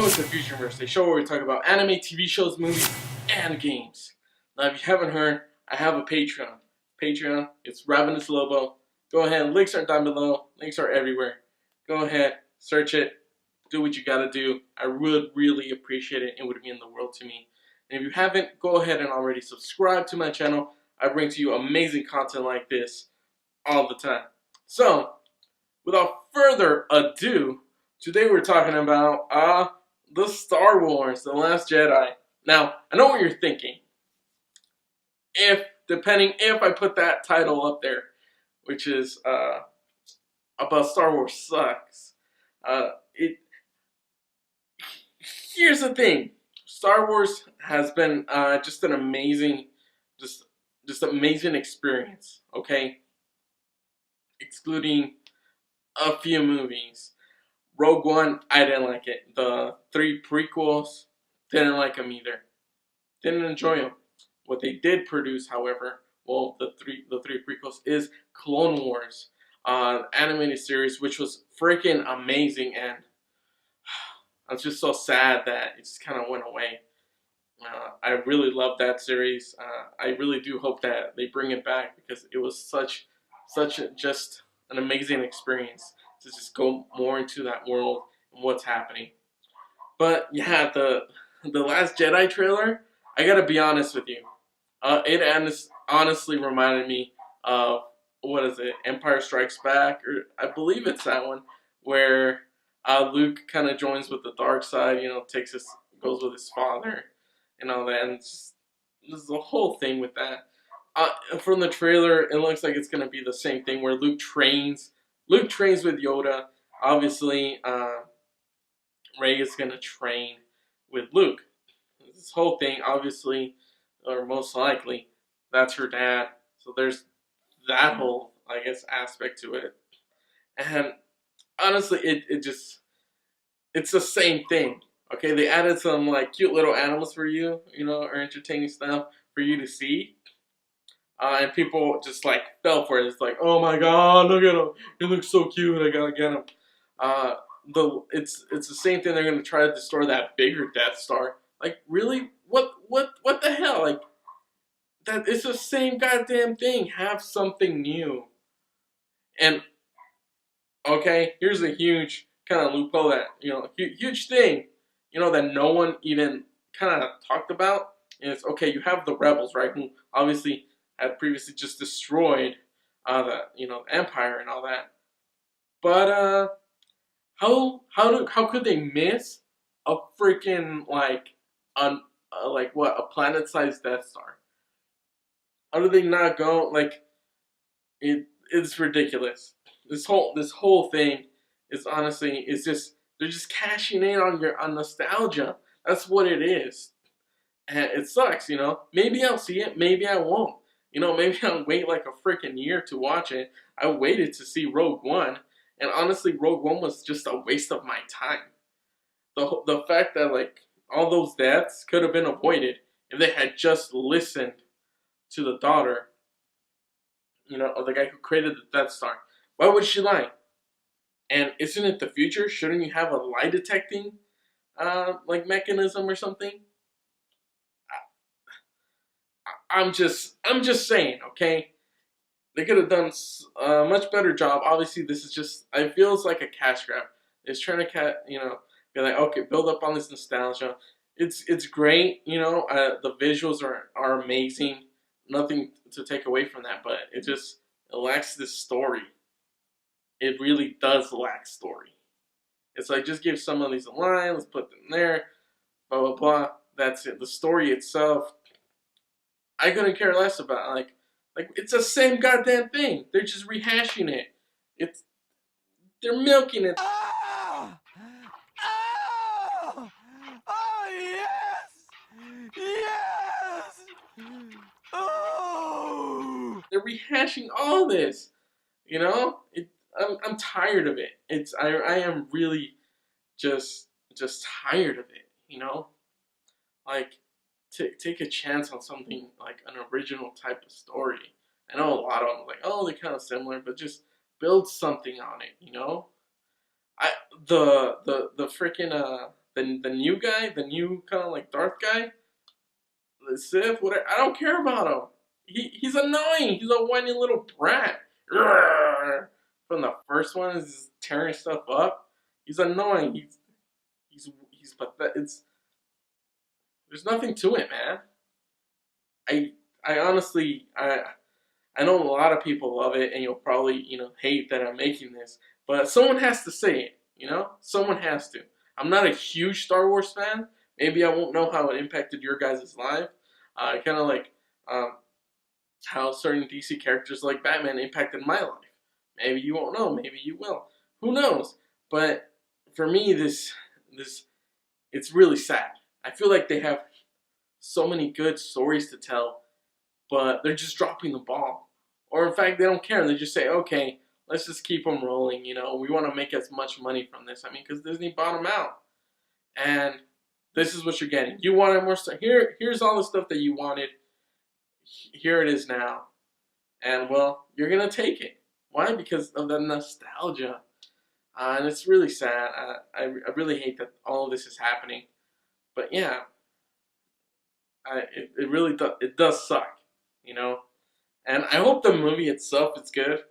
Welcome to Fusionverse, a show where we talk about anime, TV shows, movies, and games. Now, if you haven't heard, I have a Patreon. It's Ravenouslobo. Go ahead, links are down below. Links are everywhere. Go ahead, search it, do what you gotta do. I would really appreciate it. It would mean the world to me. And if you haven't, go ahead and already subscribe to my channel. I bring to you amazing content like this all the time. So, without further ado, today we're talking about the Star Wars, The Last Jedi. Now, I know what you're thinking. If I put that title up there, which is about Star Wars sucks. Here's the thing. Star Wars has been just an amazing, just amazing experience. Okay, excluding a few movies. Rogue One, I didn't like it. The 3 prequels, didn't like them either. Didn't enjoy them. What they did produce, however, well, the three prequels is Clone Wars, animated series, which was freaking amazing, and I was just so sad that it just kind of went away. I really love that series. I really do hope that they bring it back because it was such just an amazing experience to just go more into that world and what's happening. But yeah, the Last Jedi trailer, I gotta be honest with you, it honestly reminded me of, what is it, Empire Strikes Back, or I believe it's that one, where Luke kind of joins with the dark side, goes with his father and all that, and there's the whole thing with that. From the trailer, it looks like it's gonna be the same thing where Luke trains with Yoda. Obviously, Rey is gonna train with Luke. This whole thing, obviously, or most likely, that's her dad. So there's that whole, I guess, aspect to it. And honestly, it's the same thing. Okay, they added some like cute little animals for you, or entertaining stuff for you to see. And people just like fell for it. It's like, oh my god, look at him! He looks so cute. I gotta get him. It's the same thing. They're gonna try to destroy that bigger Death Star. Like, really? What the hell? Like, that it's the same goddamn thing. Have something new. And okay, here's a huge kind of loophole that huge thing, that no one even kind of talked about. Is, okay, you have the rebels, right? Who obviously had previously just destroyed the Empire and all that. But how could they miss a freaking a planet-sized Death Star? How do they not go? Like, it's ridiculous. This whole thing is honestly they're just cashing in on nostalgia. That's what it is, and it sucks. Maybe I'll see it, maybe I won't. Maybe I'll wait like a freaking year to watch it. I waited to see Rogue One, and honestly, Rogue One was just a waste of my time. The fact that like all those deaths could have been avoided if they had just listened to the daughter, of the guy who created the Death Star. Why would she lie? And isn't it the future? Shouldn't you have a lie detecting mechanism or something? I'm just saying, okay? They could have done a much better job. Obviously, this is just, it feels like a cash grab. It's trying to, be like, okay, build up on this nostalgia. It's great, the visuals are amazing. Nothing to take away from that, but it lacks this story. It really does lack story. It's like, just give some of these a line, let's put them there, blah, blah, blah. That's it. The story itself, I couldn't care less about. Like it's the same goddamn thing. They're just rehashing it. They're milking it. Oh! Oh! Oh, yes! Yes! Oh! They're rehashing all this. I'm tired of it. I am really just tired of it. Like, take a chance on something like an original type of story. I know a lot of them like, oh, they're kind of similar, but just build something on it. The freaking the new guy, the new kind of like Darth guy, the Sith, whatever. I don't care about him. He's annoying. He's a whiny little brat. From the first one, is tearing stuff up. He's annoying. He's pathetic. There's nothing to it, man. I honestly I know a lot of people love it, and you'll probably hate that I'm making this, but someone has to say it. Someone has to. I'm not a huge Star Wars fan. Maybe I won't know how it impacted your guys' life. Kind of like how certain DC characters like Batman impacted my life. Maybe you won't know. Maybe you will. Who knows? But for me, this it's really sad. I feel like they have so many good stories to tell, but they're just dropping the ball. Or in fact, they don't care. They just say, okay, let's just keep them rolling. We want to make as much money from this. I mean, because Disney bought them out. And this is what you're getting. You wanted more stuff. Here's all the stuff that you wanted. Here it is now. And, well, you're going to take it. Why? Because of the nostalgia. And it's really sad. I really hate that all of this is happening. But, yeah, it really does. It does suck, And I hope the movie itself is good.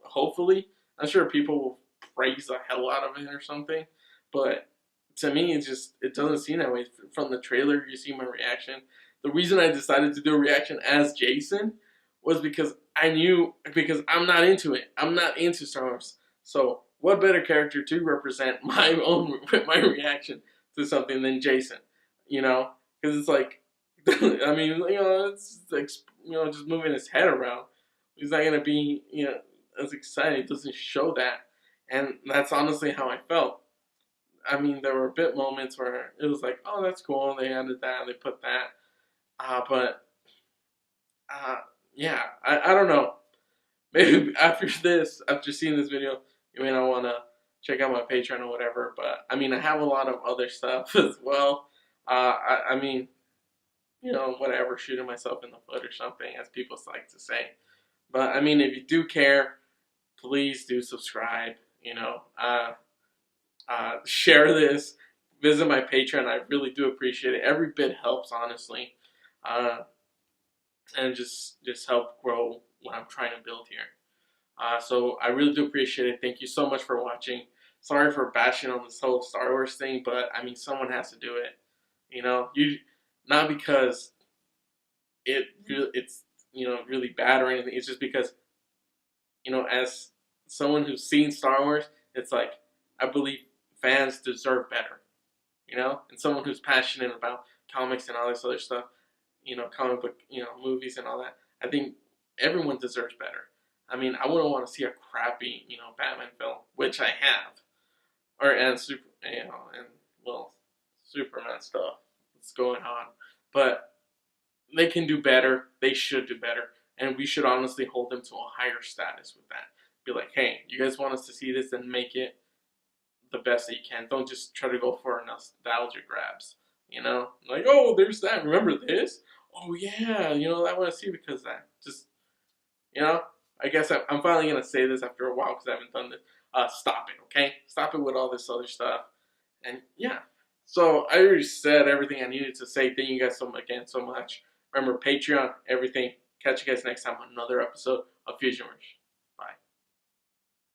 Hopefully. I'm sure people will praise the hell out of it or something. But to me, it doesn't seem that way. From the trailer, you see my reaction. The reason I decided to do a reaction as Jason was because I'm not into it. I'm not into Star Wars. So what better character to represent my reaction to something than Jason? Because it's like, I mean, it's like, just moving his head around. He's not gonna be, as excited. It doesn't show that, and that's honestly how I felt. I mean, there were bit moments where it was like, oh, that's cool. They added that. They put that. But yeah, I don't know. Maybe after seeing this video, you may not want to check out my Patreon or whatever. But I mean, I have a lot of other stuff as well. I mean, whatever, shooting myself in the foot or something, as people like to say. But I mean, if you do care, please do subscribe. Share this. Visit my Patreon. I really do appreciate it. Every bit helps, honestly. And just help grow what I'm trying to build here. So I really do appreciate it. Thank you so much for watching. Sorry for bashing on this whole Star Wars thing, but I mean, someone has to do it. Not because it's really bad or anything. It's just because as someone who's seen Star Wars, it's like I believe fans deserve better. And someone who's passionate about comics and all this other stuff, comic book, movies and all that. I think everyone deserves better. I mean, I wouldn't want to see a crappy, Batman film, which I have, and Superman stuff that's going on. But they can do better. They should do better, and we should honestly hold them to a higher status with that. Be like, hey, you guys want us to see this, then make it the best that you can. Don't just try to go for nostalgia grabs. Like, oh, there's that. Remember this? Oh yeah, I want to see because that. Just, I guess I'm finally gonna say this after a while because I haven't done this. Stop it, okay? Stop it with all this other stuff. And yeah, so I already said everything I needed to say. Thank you guys so much. Remember, Patreon, everything. Catch you guys next time on another episode of Fusionverse.